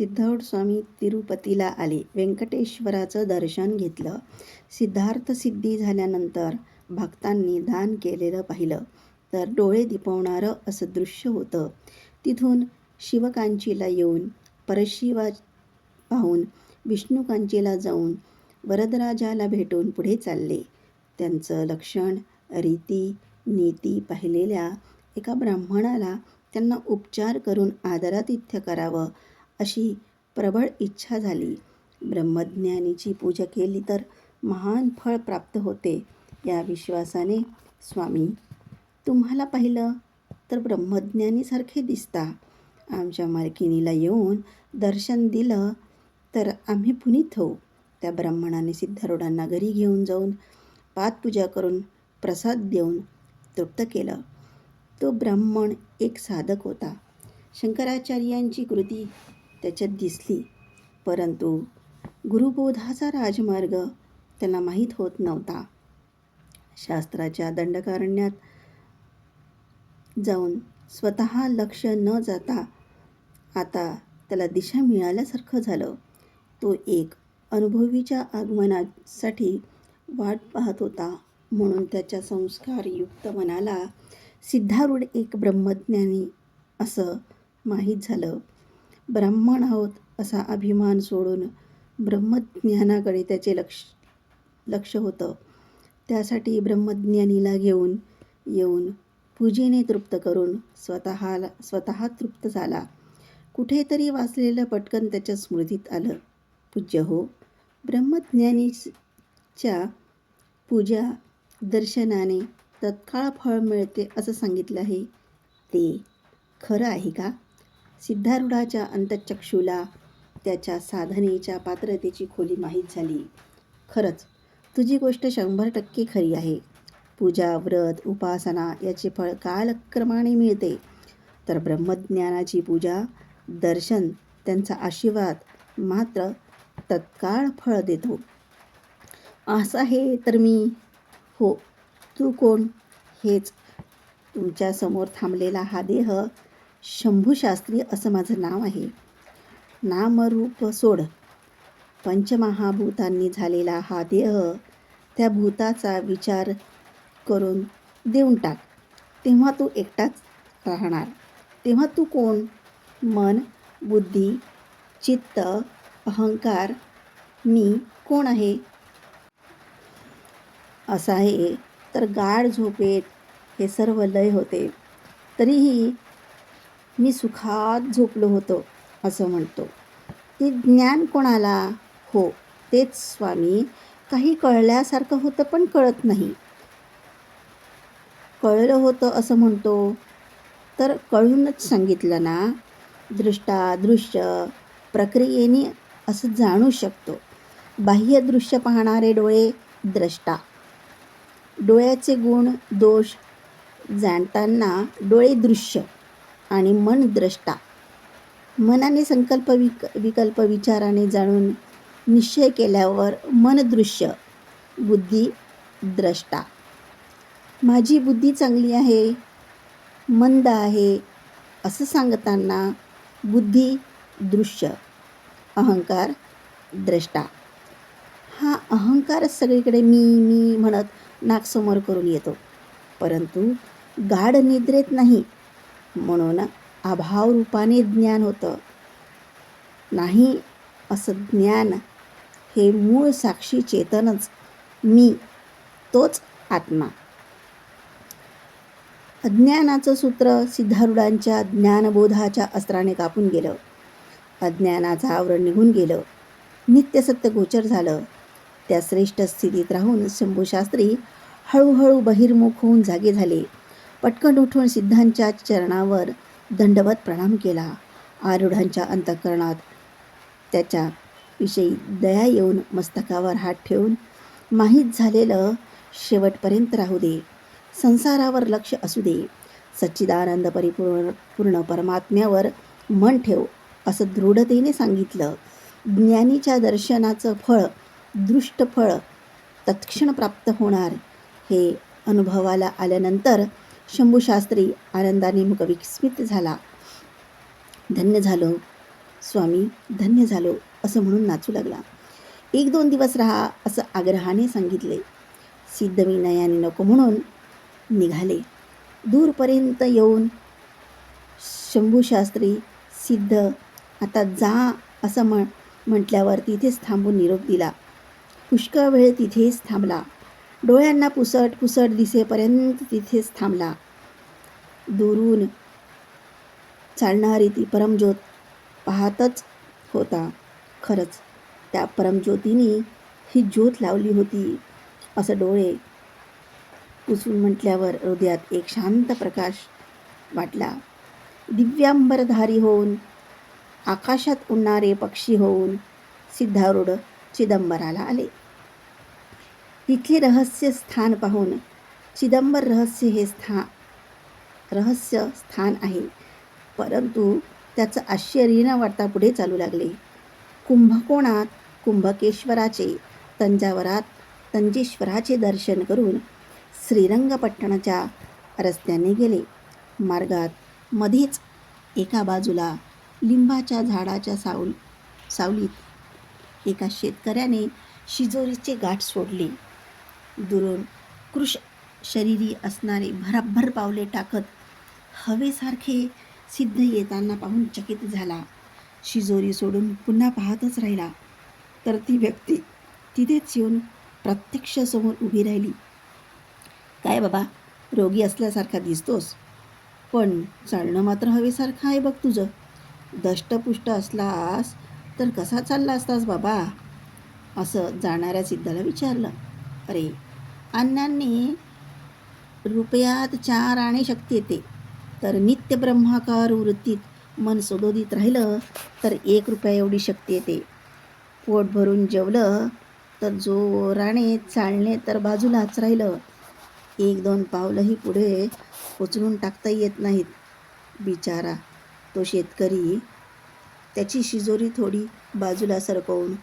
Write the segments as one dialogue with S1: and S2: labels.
S1: सिद्धारूढ स्वामी तिरुपतीला आले. व्यंकटेश्वराचं दर्शन घेतलं. सिद्धार्थ सिद्धी झाल्यानंतर भक्तांनी दान केलेलं पाहिलं तर डोळे दिपवणारं असं दृश्य होतं. तिथून शिवकांचीला येऊन परशिवा पाहून विष्णुकांचीला जाऊन वरदराजाला भेटून पुढे चालले. त्यांचं लक्षण, रीती, नीती पाहिलेल्या एका ब्राह्मणाला त्यांना उपचार करून आदरातिथ्य करावं अशी प्रबळ इच्छा झाली. ब्रह्मज्ञानीची पूजा केली तर महान फळ प्राप्त होते या विश्वासाने, स्वामी तुम्हाला पाहिलं तर ब्रह्मज्ञानीसारखे दिसता. आमच्या मालकिनीला येऊन दर्शन दिलं तर आम्ही पुनीत होऊ. त्या ब्राह्मणाने सिद्धारूढांना घरी घेऊन जाऊन पादपूजा करून प्रसाद देऊन तृप्त केलं. तो ब्राह्मण एक साधक होता. शंकराचार्यांची कृती त्याच्यात दिसली, परंतु गुरुबोधाचा राजमार्ग त्यांना माहीत होत नव्हता. शास्त्राच्या दंडकारण्यात जाऊन स्वतः लक्ष न जाता आता त्याला दिशा मिळाल्यासारखं झालं. तो एक अनुभवीच्या आगमनासाठी वाट पाहत होता. म्हणून त्याच्या संस्कारयुक्त मनाला सिद्धारूढ एक ब्रह्मज्ञानी असं माहीत झालं. ब्राह्मण आहोत असा अभिमान सोडून ब्रह्मज्ञानाकडे त्याचे लक्ष होतं. त्यासाठी ब्रह्मज्ञानीला घेऊन येऊन पूजेने तृप्त करून स्वतः तृप्त झाला. कुठेतरी वाचलेलं पटकन त्याच्या स्मृतीत आलं. पूज्य हो, ब्रह्मज्ञानीच्या पूजा दर्शनाने तत्काळ फळ मिळते असं सांगितलं आहे. ते खरं आहे का? सिद्धारूढाच्या अंतःचक्षुला त्याच्या साधनेच्या पात्रतेची खोली माहीत झाली. खरंच तुझी गोष्ट 100% खरी आहे. पूजा, व्रत, उपासना याचे फळ कालक्रमाने मिळते, तर ब्रह्मज्ञानाची पूजा, दर्शन, त्यांचा आशीर्वाद मात्र तत्काळ फळ देतो. असं आहे तर मी हो. तू कोण? हेच तुमच्या समोर थांबलेला हा देह शंभूशास्त्री असं माझं नाव आहे. नामरूप सोड. पंचमहाभूतांनी झालेला हा देह त्या भूताचा विचार करून देऊन टाक. तेव्हा तू एकटाच राहणार. तेव्हा तू कोण? मन, बुद्धी, चित्त, अहंकार, मी कोण आहे? असं आहे तर गाढ झोपेत हे सर्व लय होते, तरीही मी सुखात झोपलो होतो असं म्हणतो. ते ज्ञान कोणाला? हो तेच स्वामी. काही कळल्यासारखं होतं पण कळत नाही. कळलं होतं असं म्हणतो तर कळूनच सांगितलं ना. दृश्य प्रक्रियेने असं जाणू शकतो. बाह्य दृश्य पाहणारे डोळे द्रष्टा. डोळ्याचे गुण दोष जाणताना डोळे दृश्य आणि मन द्रष्टा. मनाने संकल्प विकल्प विचाराने जाणून निश्चय केल्यावर मन दृश्य, बुद्धी द्रष्टा. माझी बुद्धी चांगली आहे, मंद आहे असं सांगताना बुद्धी दृश्य, अहंकार द्रष्टा. हा अहंकार सगळीकडे मी मी म्हणत नाकसमोर करून येतो, परंतु गाढ निद्रेत नाही. म्हणून अभाव रूपाने ज्ञान होतं. नाही असं ज्ञान हे मूळ साक्षी चेतनच मी, तोच आत्मा. अज्ञानाचं सूत्र सिद्धारूढांच्या ज्ञानबोधाच्या अस्त्राने कापून गेलं. अज्ञानाचं आवरण निघून गेलं. नित्यसत्य गोचर झालं. त्या श्रेष्ठ स्थितीत राहून शंभूशास्त्री हळूहळू बहिर्मुख होऊन जागे झाले. पटकन उठून सिद्धांच्या चरणावर दंडवत प्रणाम केला. आरूढांच्या अंतःकरणात त्याच्याविषयी दया येऊन मस्तकावर हात ठेवून, माहीत झालेलं शेवटपर्यंत राहू दे. संसारावर लक्ष असू दे. सच्चिदानंद परिपूर्ण परमात्म्यावर मन ठेव असं दृढतेने सांगितलं. ज्ञानीच्या दर्शनाचं फळ, दृष्ट फळ तत्क्षण प्राप्त होणार हे अनुभवाला आल्यानंतर शंभूशास्त्री आनंदाने मुखविस्मित झाला. धन्य झालो. स्वामी धन्य झालो असं म्हणून नाचू लागला. 1-2 दिवस राहा असं आग्रहाने सांगितले. सिद्ध विनयाने नको म्हणून निघाले. दूरपर्यंत येऊन शंभूशास्त्री सिद्ध आता जा असं म्हटल्यावर तिथेच थांबून निरोप दिला. पुष्कळ वेळ तिथेच थांबला. डोळ्यांना पुसट पुसट दिसेपर्यंत तिथेच थांबला. दुरून चालणारी ती परमज्योत पाहतच होता. खरंच त्या परमज्योतीने ही ज्योत लावली होती असं डोळे पुसून म्हटल्यावर हृदयात एक शांत प्रकाश वाटला. दिव्यांबरधारी होऊन आकाशात उडणारे पक्षी होऊन सिद्धारूढ चिदंबराला आले. तिथले रहस्य स्थान पाहून चिदंबर रहस्य स्थान आहे, परंतु त्याचं आश्चर्य न वाटता पुढे चालू लागले. कुंभकोणात कुंभकेश्वराचे, तंजावरात तंजेश्वराचे दर्शन करून श्रीरंगपट्टणाच्या रस्त्याने गेले. मार्गात मध्येच एका बाजूला लिंबाच्या झाडाच्या सावलीत एका शेतकऱ्याने शिजोरीचे गाठ सोडले. दुरून कृश शरीरी असणारे भराभर पावले टाकत हवेसारखे सिद्ध येताना पाहून चकित झाला. शिजोरी सोडून पुन्हा पाहतच राहिला तर ती व्यक्ती तिथेच येऊन प्रत्यक्ष समोर उभी राहिली. काय बाबा, रोगी असल्यासारखा दिसतोस, पण चालणं मात्र हवेसारखं आहे बघ तुझं. दष्टपुष्ट असलास तर कसा चालला असतास बाबा, असं जाणाऱ्या सिद्धाला विचारलं. अरे, अन्नाने रुपयात 4 आणे शक्ती येते, तर नित्य ब्रह्माकार वृत्तीत मन सदोदित राहिलं तर 1 रुपया एवढी शक्ती येते. पोट भरून जेवलं तर जोराने चालणे तर बाजूलाच राहिलं, 1-2 पावलंही पुढे उचलून टाकता येत नाहीत. बिचारा तो शेतकरी त्याची शिजोरी थोडी बाजूला सरकवून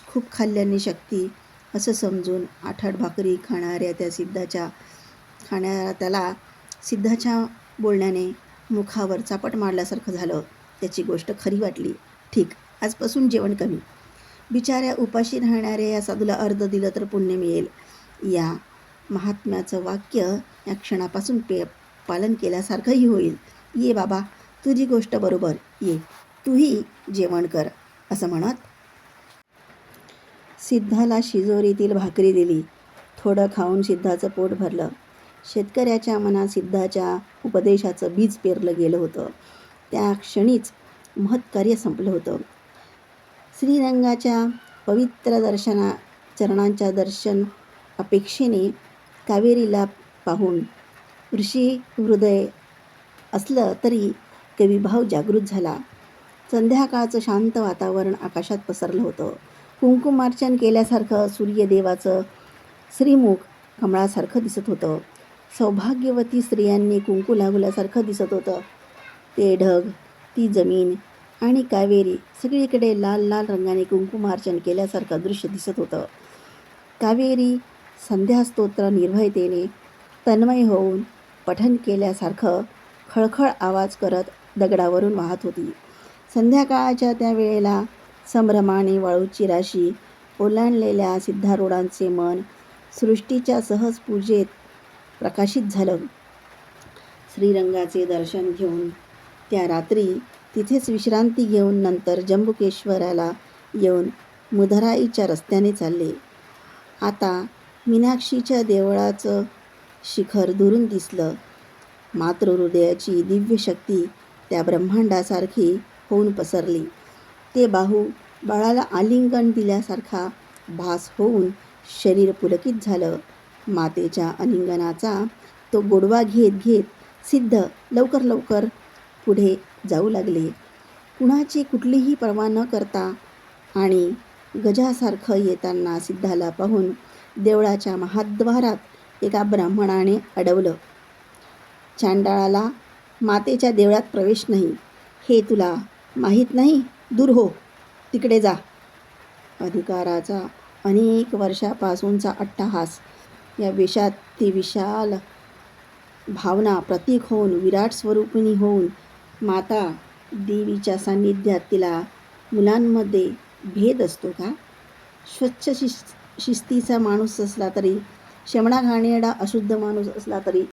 S1: खूप खाल्ल्याने शक्ती असं समजून 8-8 भाकरी त्याला सिद्धाच्या बोलण्याने मुखावर चापट मारल्यासारखं झालं. त्याची गोष्ट खरी वाटली. ठीक, आजपासून जेवण कमी. बिचाऱ्या उपाशी राहणाऱ्या या साधूला अर्ध दिलं तर पुण्य मिळेल. या महात्म्याचं वाक्य या क्षणापासून पालन केल्यासारखंही होईल. ये बाबा, तुझी गोष्ट बरोबर, ये तूही जेवण कर, असं म्हणत सिद्धाला शिजोरीतील भाकरी दिली. थोडं खाऊन सिद्धाचं पोट भरलं. शेतकऱ्याच्या मनात सिद्धाच्या उपदेशाचं बीज पेरलं गेलं होतं. त्या क्षणीच महत्कार्य संपलं होतं. श्रीरंगाच्या पवित्र चरणांच्या दर्शन अपेक्षेने कावेरीला पाहून ऋषी हृदय असलं तरी कविभाव जागृत झाला. संध्याकाळचं शांत वातावरण आकाशात पसरलं होतं. कुंकुमार्चन केल्यासारखं सूर्यदेवाचं श्रीमुख कमळासारखं दिसत होतं. सौभाग्यवती स्त्रियांनी कुंकू लागल्यासारखं दिसत होतं. ते ढग, ती जमीन आणि कावेरी सगळीकडे लाल लाल रंगाने कुंकुमार्चन केल्यासारखं दृश्य दिसत होतं. कावेरी संध्यास्तोत्र निर्भयतेने तन्मय होऊन पठण केल्यासारखं खळखळ आवाज करत दगडावरून वाहत होती. संध्याकाळच्या त्या वेळेला संभ्रमाने वाळूची राशी ओलांडलेल्या सिद्धारूढांचे मन सृष्टीच्या सहज पूजेत प्रकाशित झालं. श्रीरंगाचे दर्शन घेऊन त्या रात्री तिथेच विश्रांती घेऊन नंतर जंबुकेश्वराला येऊन मुधराईच्या रस्त्याने चालले. आता मीनाक्षीच्या देवळाचं शिखर दुरून दिसलं. मातृहृदयाची दिव्य शक्ती त्या ब्रह्मांडासारखी होऊन पसरली. ते बाळाला आलिंगन दिल्यासारखा भास होऊन शरीर पुलकित झालं. मातेच्या आलिंगनाचा तो गोडवा घेत घेत सिद्ध लवकर लवकर पुढे जाऊ लागले. कुणाची कुठलीही पर्वा न करता आणि गजासारखं येताना सिद्धाला पाहून देवळाच्या महाद्वारात एका ब्राह्मणाने अडवलं. चांडाळाला मातेच्या देवळात प्रवेश नाही, हे तुला माहीत नाही? दूर हो, तिकडे जा. अधिकाराचा अनेक वर्षापासूनचा अट्टहास या वेशात ती विशाल भावना प्रतीक होऊन विराट स्वरूपिणी होऊन माता देवीच्या सान्निध्यात तिला मुलांमध्ये भेद असतो का? स्वच्छ शिस्तीचा माणूस असला तरी, शेमणा घाणेरडा अशुद्ध माणूस असला तरी